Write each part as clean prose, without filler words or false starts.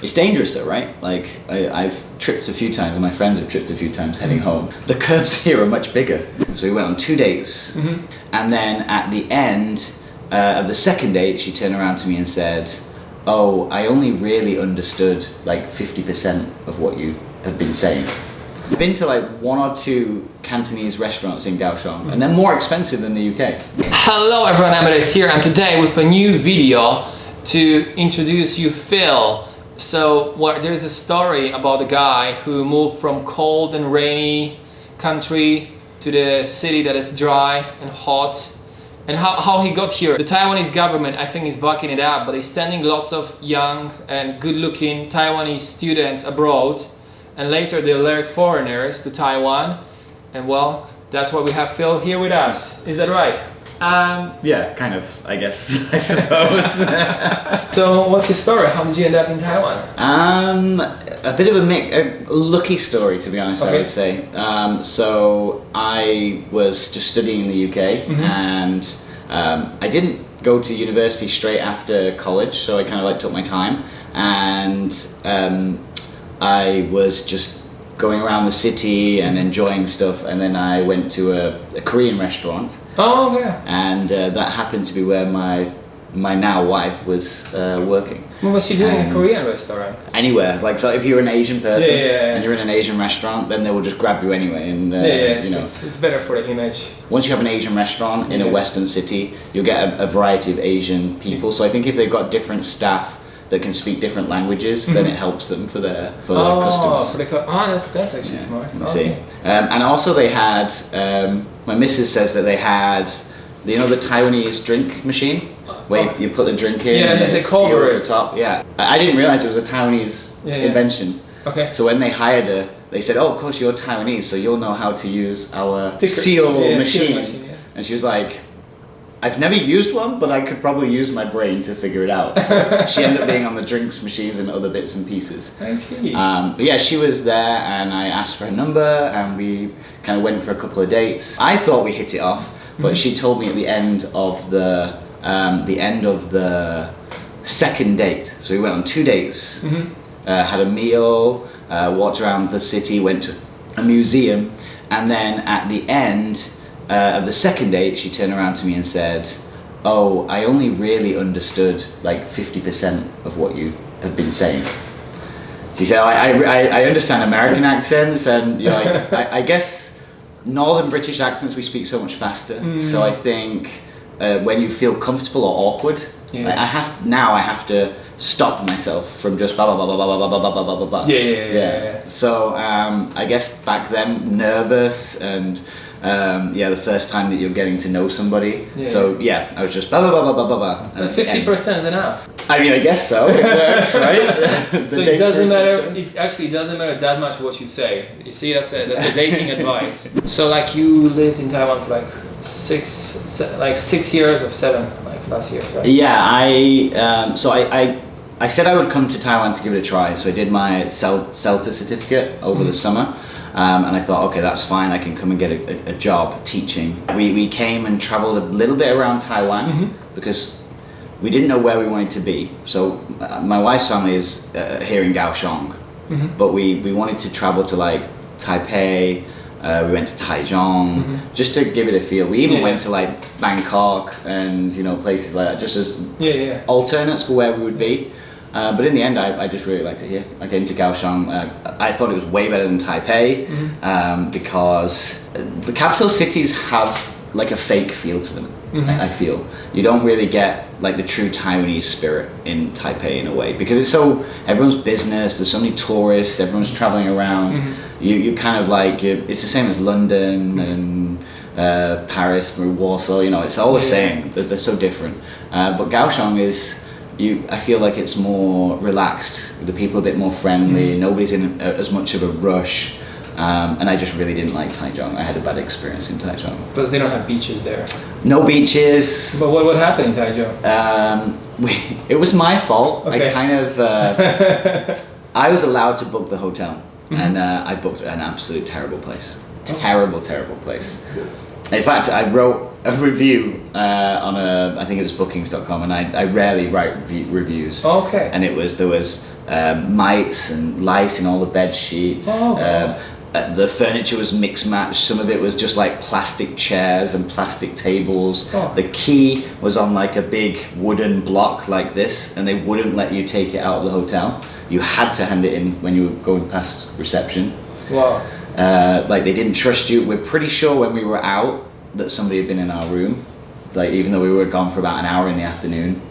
It's dangerous though, right? Like I've tripped a few times and my friends have tripped a few times heading home. The curbs here are much bigger. So we went on 2 dates and then at the end of the second date, she turned around to me and said, "Oh, I only really understood like 50% of what you have been saying." I've been to like 1 or 2 Cantonese restaurants in Kaohsiung and they're more expensive than the UK. Hello everyone, Amadeus here and today with a new video to introduce you Phil. So there's a story about a guy who moved from cold and rainy country to the city that is dry and hot, and how he got here. The Taiwanese government, I think, is backing it up, but they're sending lots of young and good-looking Taiwanese students abroad, and later they alert foreigners to Taiwan, and well, that's why we have Phil here with us. Is that right? Yeah, kind of, I guess, I suppose. So what's your story? How did you end up in Taiwan? A bit of a lucky story, to be honest, I would say. So I was just studying in the UK and I didn't go to university straight after college, so I kind of like took my time and I was just going around the city and enjoying stuff, and then I went to a Korean restaurant. Oh, yeah. And that happened to be where my now wife was working. What was she doing in a Korean restaurant? Anywhere, like, so if you're an Asian person and you're in an Asian restaurant, then they will just grab you anyway. And you know, it's better for the image. Once you have an Asian restaurant in a Western city, you'll get a variety of Asian people. So I think if they've got different staff that can speak different languages, then it helps them for their customers. That's actually smart. See, and also they had. My missus says that they had, you know, the Taiwanese drink machine where you put the drink in and they it cover seals the top. Yeah, I didn't realize it was a Taiwanese invention. Okay. So when they hired her, they said, "Oh, of course you're Taiwanese, so you'll know how to use our seal machine." And she was like, "I've never used one, but I could probably use my brain to figure it out." So she ended up being on the drinks machines and other bits and pieces. I see. But yeah, she was there and I asked for her number and we kind of went for a couple of dates. I thought we hit it off, but she told me at the end of the second date. So we went on 2 dates, had a meal, walked around the city, went to a museum, and then at the end of the second date, she turned around to me and said, "Oh, I only really understood like 50% of what you have been saying." She said, I understand American accents and, you know, I guess Northern British accents we speak so much faster. So I think when you feel comfortable or awkward, I have to stop myself from just blah blah blah blah blah blah blah blah blah blah. Yeah. So I guess back then, nervous and the first time that you're getting to know somebody. So yeah, I was just blah blah blah blah blah blah. 50% is enough. I mean, I guess so. It works, right? So it doesn't matter. It actually doesn't matter that much what you say. You see, that's a dating advice. So like you lived in Taiwan for like 6 years or 7, like last year, right? Yeah, I said I would come to Taiwan to give it a try. So I did my CELTA certificate over the summer. And I thought, okay, that's fine. I can come and get a job teaching. We came and traveled a little bit around Taiwan because we didn't know where we wanted to be. So my wife's family is here in Kaohsiung, but we wanted to travel to like Taipei. We went to Taichung just to give it a feel. We even went to like Bangkok and, you know, places like that, just as alternates for where we would be. But in the end, I just really liked it here. I came to Kaohsiung. I thought it was way better than Taipei because the capital cities have like a fake feel to them. I feel you don't really get like the true Taiwanese spirit in Taipei in a way because it's so everyone's business. There's so many tourists. Everyone's traveling around. You kind of like it's the same as London and Paris, Warsaw. You know, it's all the same. They're so different. But Kaohsiung is. I feel like it's more relaxed. The people are a bit more friendly. Nobody's in as much of a rush. And I just really didn't like Taichung. I had a bad experience in Taichung. But they don't have beaches there. No beaches. But what happened in Taichung? It was my fault. Okay. I kind of, I was allowed to book the hotel. And I booked an absolute terrible place. Terrible place. In fact, I wrote a review on I think it was bookings.com, and I rarely write reviews. Okay. And there was mites and lice in all the bed sheets. The furniture was mixed matched. Some of it was just like plastic chairs and plastic tables. The key was on like a big wooden block like this, and they wouldn't let you take it out of the hotel. You had to hand it in when you were going past reception. Wow. Like they didn't trust you. We're pretty sure when we were out that somebody had been in our room, like even though we were gone for about an hour in the afternoon.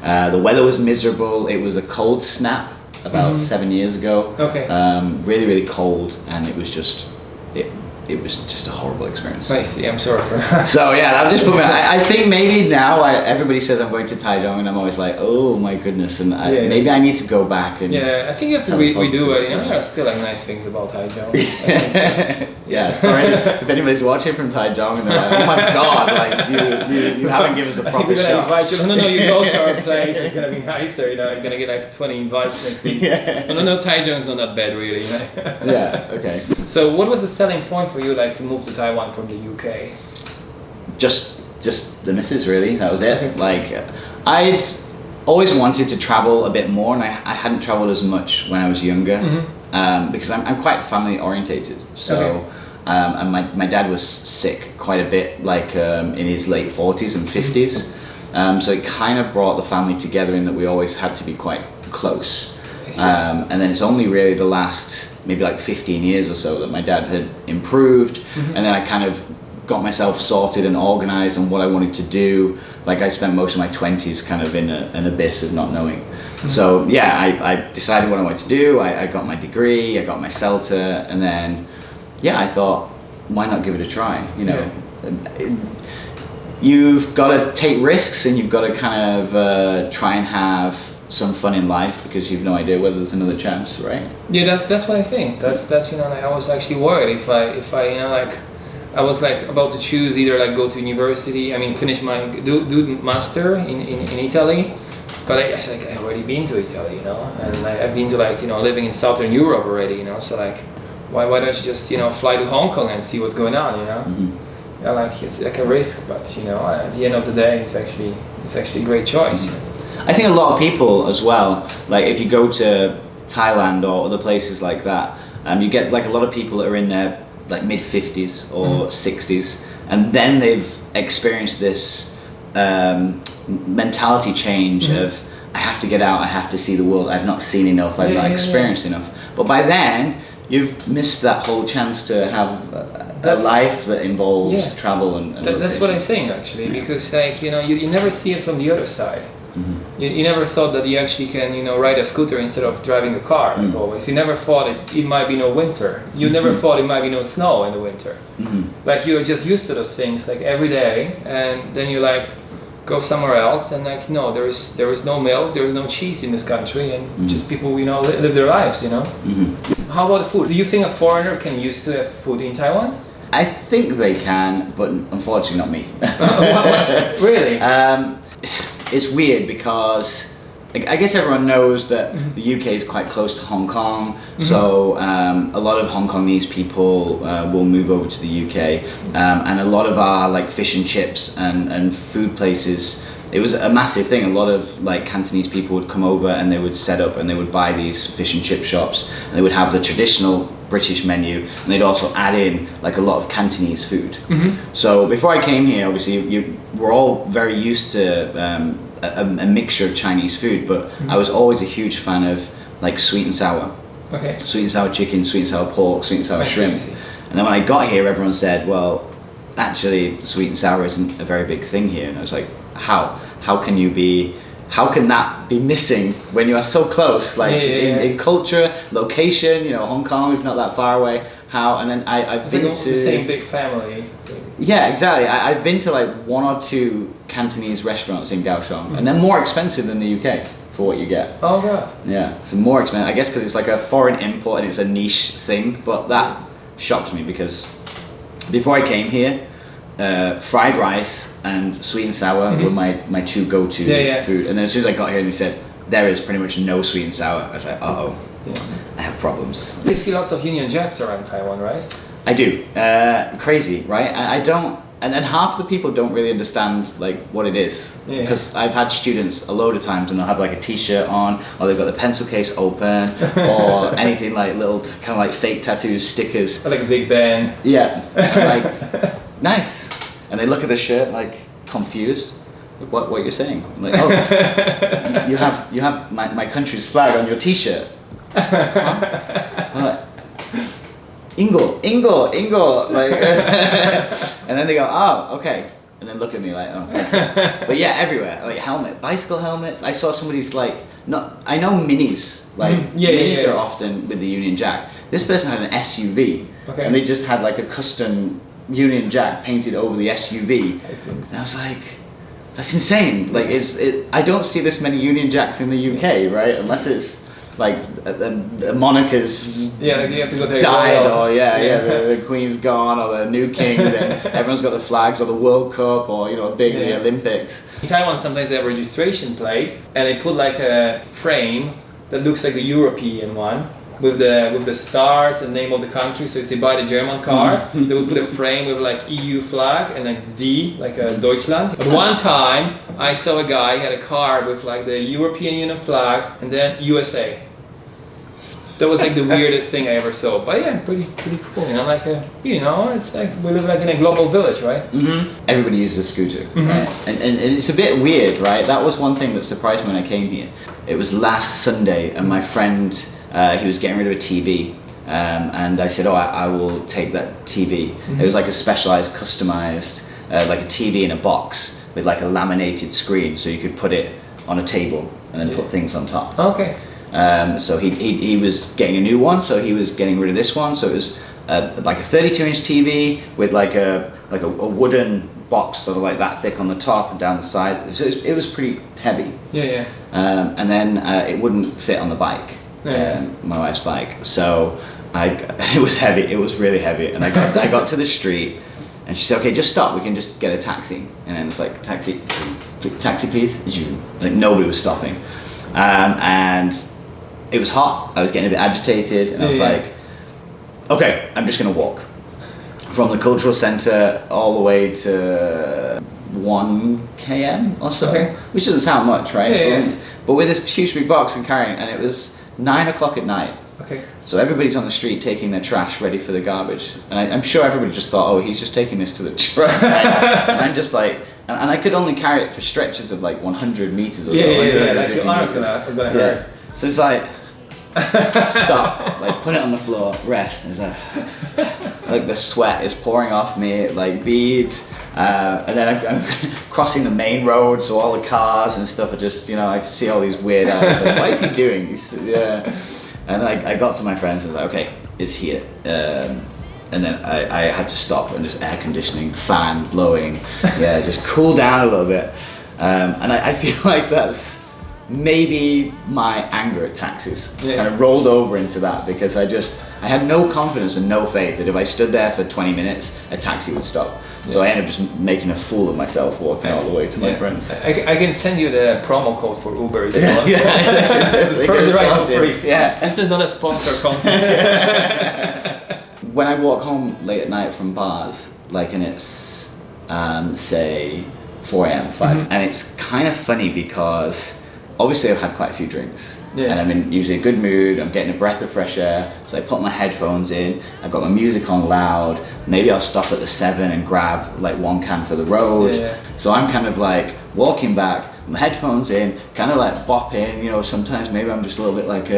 The weather was miserable. It was a cold snap about 7 years ago. Okay. Really, really cold, and it was just a horrible experience. I see. I'm sorry for that. So yeah, I've just put me. I think maybe now everybody says I'm going to Taiwan, and I'm always like, oh my goodness, and maybe I need to go back and. Yeah, I think you have to redo it. You know, there are still like nice things about Taiwan. Yeah, sorry if anybody's watching from Taiwan and they're like, oh my god, like you haven't given us a proper shot. Invite you. No, you go to our place. It's gonna be nicer. You know, you're gonna get like 20 invites next week. No, Taiwan's not that bad really. Yeah. Okay. So, what was the selling point for you, like to move to Taiwan from the UK? Just the missus, really. That was it. Like I'd always wanted to travel a bit more, and I hadn't traveled as much when I was younger, because I'm quite family orientated. So and my dad was sick quite a bit, like in his late 40s and 50s. So it kind of brought the family together in that we always had to be quite close. And then it's only really the last maybe like 15 years or so that my dad had improved, and then I kind of got myself sorted and organized on what I wanted to do. Like I spent most of my 20s kind of in an abyss of not knowing. So yeah, I decided what I wanted to do. I got my degree, I got my CELTA, and then I thought, why not give it a try? You know, you've got to take risks, and you've got to kind of try and have some fun in life, because you've no idea whether there's another chance, right? Yeah, that's what I think. That's you know, like I was actually worried if I you know, like I was like about to choose either like go to university, I mean finish my do master in Italy, but I've already been to Italy, you know, and I've been to like, you know, living in Southern Europe already, you know, so like why don't you just, you know, fly to Hong Kong and see what's going on, you know? Yeah, like it's like a risk, but you know, at the end of the day, it's actually a great choice. I think a lot of people as well, like if you go to Thailand or other places like that, you get like a lot of people that are in their like mid 50s or 60s, and then they've experienced this mentality change of I have to get out, I have to see the world, I've not seen enough, I've not experienced enough. But by then you've missed that whole chance to have a life that involves travel and that's what I think actually, because like, you know, you never see it from the other side. You never thought that you actually can, you know, ride a scooter instead of driving a car, like always. You never thought it might be no winter. You never thought it might be no snow in the winter. Like you're just used to those things like every day, and then you like go somewhere else and like, no, there is no milk, there is no cheese in this country, and just people, you know, live their lives, you know. How about the food? Do you think a foreigner can used to have food in Taiwan? I think they can, but unfortunately not me. Really? It's weird because I guess everyone knows that the UK is quite close to Hong Kong, so a lot of Hong Kongese people will move over to the UK, and a lot of our like fish and chips and food places, it was a massive thing. A lot of like Cantonese people would come over and they would set up and they would buy these fish and chip shops, and they would have the traditional British menu, and they'd also add in like a lot of Cantonese food. So before I came here, obviously we're all very used to a mixture of Chinese food, but I was always a huge fan of like sweet and sour. Okay. Sweet and sour chicken, sweet and sour pork, sweet and sour shrimp. And then when I got here, everyone said, well, actually sweet and sour isn't a very big thing here. And I was like, how can that be missing when you are so close, like in culture, location, you know, Hong Kong is not that far away. How? And then I've been like to the same big family. Yeah, exactly. I've been to like 1 or 2 Cantonese restaurants in Kaohsiung, and they're more expensive than the UK for what you get. Oh god. Yeah, so more expensive. I guess because it's like a foreign import and it's a niche thing, but that shocks me because before I came here, fried rice and sweet and sour were my 2 go-to food. And then as soon as I got here and they said, there is pretty much no sweet and sour, I was like, uh-oh, I have problems. You see lots of Union Jacks around Taiwan, right? I do. Crazy, right? I don't and then half the people don't really understand like what it is, because I've had students a load of times and they'll have like a t-shirt on, or they've got the pencil case open, or anything like little kind of like fake tattoos, stickers, like a Big Ben. Yeah, like nice, and they look at the shirt like confused. What you're saying? I'm like, oh, you have my country's flag on your t-shirt. Huh? I'm like, Ingo, like, and then they go, oh, okay, and then look at me like, oh, okay. But yeah, everywhere, like bicycle helmets. I saw somebody's like, I know minis, like minis are often with the Union Jack. This person had an SUV, and they just had like a custom Union Jack painted over the SUV, and I was like, that's insane. Like, I don't see this many Union Jacks in the UK, right? Unless it's like a monarch's like you have to go there died, or the Queen's gone, or the new king, then everyone's got the flags, or the World Cup, or the Olympics. In Taiwan, sometimes they have a registration plate, and they put like a frame that looks like the European one, with the stars and name of the country. So if they buy the German car, they would put a frame with like EU flag and a D, like a Deutschland. But one time I saw a guy had a car with like the European Union flag and then USA. That was like the weirdest thing I ever saw. But yeah, pretty cool. I'm like, it's like we live like in a global village, right? Everybody uses a scooter, right? And it's a bit weird, right? That was one thing that surprised me when I came here. It was last Sunday, and my friend, he was getting rid of a TV, and I said, I will take that TV. It was like a specialized, customized, like a TV in a box with like a laminated screen, so you could put it on a table and then put things on top. Okay. So he was getting a new one, so he was getting rid of this one. So it was like a 32-inch TV with like a wooden box, sort of like that thick on the top and down the side. So it was pretty heavy. And then it wouldn't fit on the bike, my wife's bike. So it was heavy. It was really heavy. And I got to the street, and she said, "Okay, just stop. We can just get a taxi." And then it's like, taxi, please. Like nobody was stopping, and it was hot. I was getting a bit agitated, and I was like, okay, I'm just gonna walk from the cultural center all the way to 1 km or so, which doesn't sound much, right? But with this huge big box and carrying, and it was 9 o'clock at night. So everybody's on the street taking their trash ready for the garbage, and I'm sure everybody just thought, oh, he's just taking this to the truck. And I'm just like, and I could only carry it for stretches of like 100 meters or so. Like your arms are gonna hurt. So it's like, stop, like put it on the floor, rest. And it's like the sweat is pouring off me like beads, and then I'm crossing the main road, so all the cars and stuff are just, I can see all these weird eyes. Like, what is he doing? And I got to my friends and was like, okay, it's here. And then I had to stop, and just air conditioning, fan blowing, just cool down a little bit. And I feel like that's maybe my anger at taxis kind of rolled over into that, because I had no confidence and no faith that if I stood there for 20 minutes, a taxi would stop. So I ended up just making a fool of myself walking all the way to my friends. I can send you the promo code for Uber if you want. First ride for free. This is not a sponsor content. When I walk home late at night from bars, like, and it's say 4 a.m., 5, and it's kind of funny because obviously I've had quite a few drinks, and I'm in usually a good mood, I'm getting a breath of fresh air, so I put my headphones in, I've got my music on loud, maybe I'll stop at the 7 and grab like 1 can for the road. So I'm kind of like walking back, my headphones in, kind of like bopping, sometimes maybe I'm just a little bit like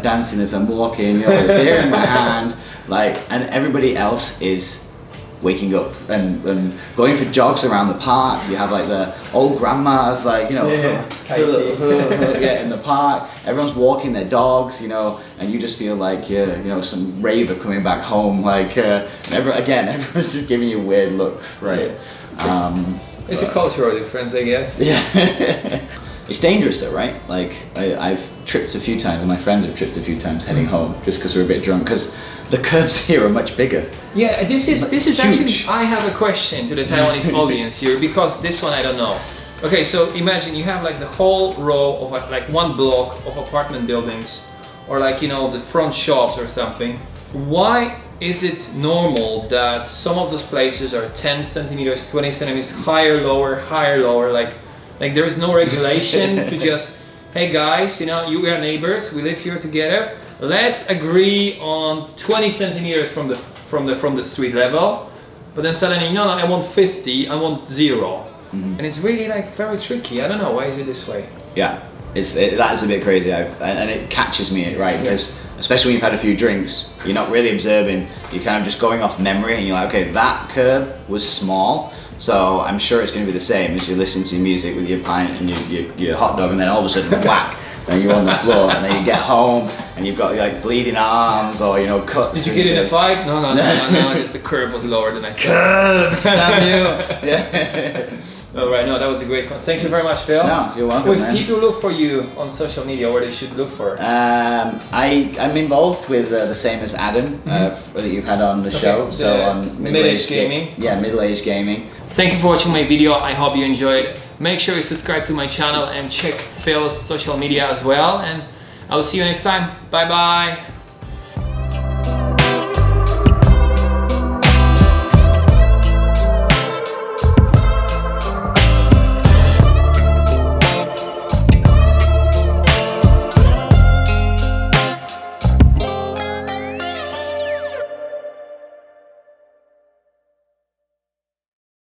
dancing as I'm walking, with a beer in my hand, and everybody else is waking up and going for jogs around the park. You have like the old grandmas, in the park. Everyone's walking their dogs, and you just feel like you're, some raver coming back home, and everyone's just giving you weird looks, right? It's a cultural difference, I guess. It's dangerous though, right? Like I've tripped a few times, and my friends have tripped a few times heading home just because we're a bit drunk, because the curbs here are much bigger. This is actually, I have a question to the Taiwanese audience here, because this one I don't know. Okay, so imagine you have like the whole row of like 1 block of apartment buildings, or like the front shops or something. Why is it normal that some of those places are 10 centimeters, 20 centimeters higher, lower, like there is no regulation to just, hey guys, you know, we are neighbors, we live here together, let's agree on 20 centimeters from the street level, but then suddenly, no, I want 50, I want 0. And it's really like very tricky. I don't know, why is it this way? Yeah, that is a bit crazy, and it catches me, right? Because especially when you've had a few drinks, you're not really observing, you're kind of just going off memory, and you're like, okay, that curb was small, so I'm sure it's going to be the same as you listen to music with your pint and your hot dog, and then all of a sudden, whack, and you're on the floor, and then you get home, and you've got like bleeding arms, or, you know, cuts. Did you get in a fight? No, just the curb was lower than I thought. Curbs, damn you! Yeah. All right, no, that was a great one. Thank you very much, Phil. No, you're welcome, If man. people look for you on social media, where they should look for? I'm involved with the same as Adam that you've had on the show. So on Middle-aged gaming. Middle-aged gaming. Thank you for watching my video. I hope you enjoyed. Make sure you subscribe to my channel and check Phil's social media as well. And I will see you next time. Bye bye.